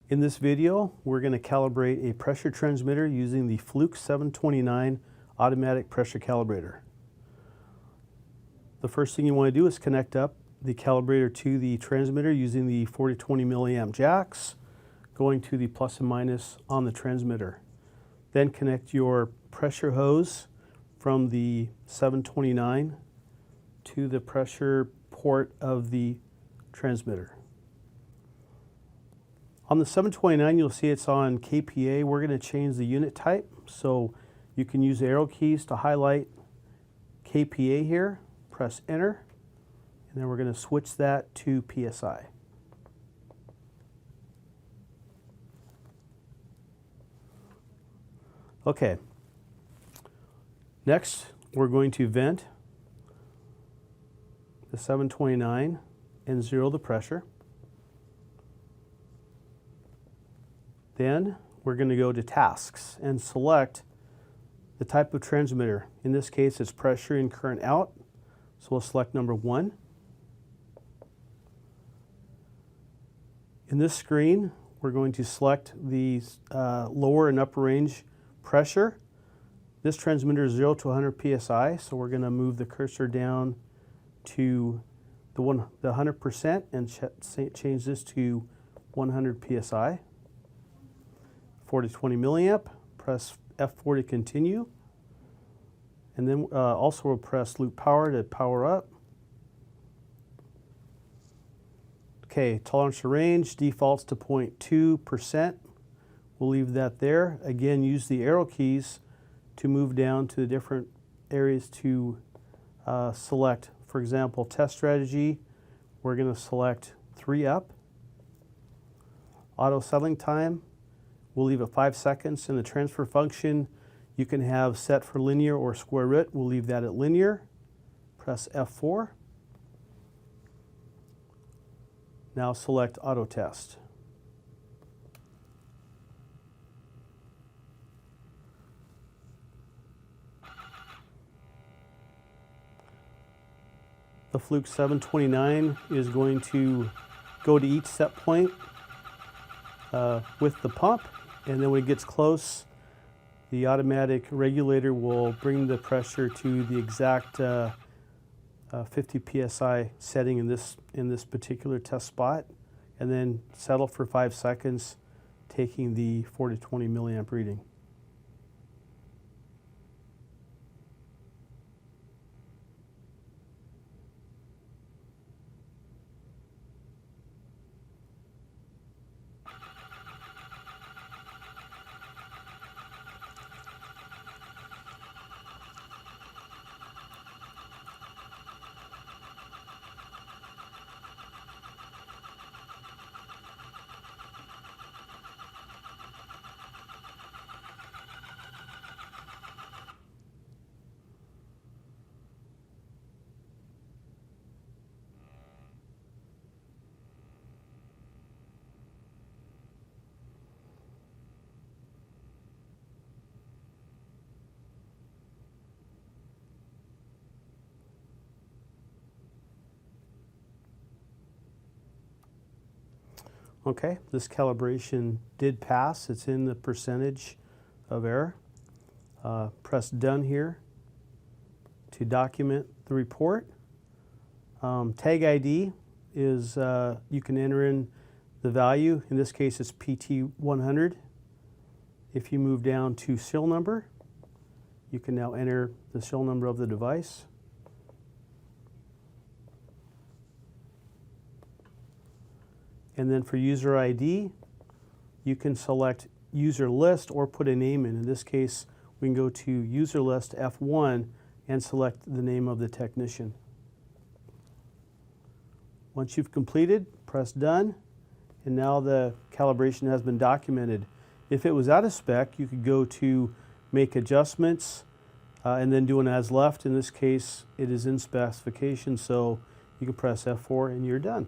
In this video, we're going to calibrate a pressure transmitter using the Fluke 729 Automatic Pressure Calibrator. The first thing you want to do is connect up the calibrator to the transmitter using the 40-20 milliamp jacks, going to the plus and minus on the transmitter. Then connect your pressure hose from the 729 to the pressure port of the transmitter. On the 729, you'll see it's on kPa. We're going to change the unit type, so you can use the arrow keys to highlight kPa here, press enter, and then we're going to switch that to PSI. Okay, next we're going to vent the 729 and zero the pressure. Then we're going to go to tasks and select the type of transmitter. In this case, it's pressure in, current out. So we'll select number 1. In this screen, we're going to select the lower and upper range pressure. This transmitter is 0 to 100 psi, so we're going to move the cursor down to the 100% and change this to 100 psi. 40-20 milliamp, press F4 to continue, and then also we'll press loop power to power up. Okay, tolerance to range defaults to 0.2%. We'll leave that there. Again, use the arrow keys to move down to the different areas to select. For example, test strategy, we're going to select 3 up. Auto settling time, we'll leave it 5 seconds. In the transfer function, you can have set for linear or square root. We'll leave that at linear. Press F4. Now select auto test. The Fluke 729 is going to go to each set point with the pump, and then when it gets close, the automatic regulator will bring the pressure to the exact 50 psi setting in this particular test spot, and then settle for 5 seconds, taking the 40-20 milliamp reading. Okay, this calibration did pass. It's in the percentage of error. Press done here to document the report. Tag ID is, you can enter in the value. In this case, it's PT100. If you move down to serial number, you can now enter the serial number of the device. And then for user ID, you can select user list or put a name in. In this case, we can go to user list F1 and select the name of the technician. Once you've completed, press done, and now the calibration has been documented. If it was out of spec, you could go to make adjustments and then do an as left. In this case, it is in specification, so you can press F4 and you're done.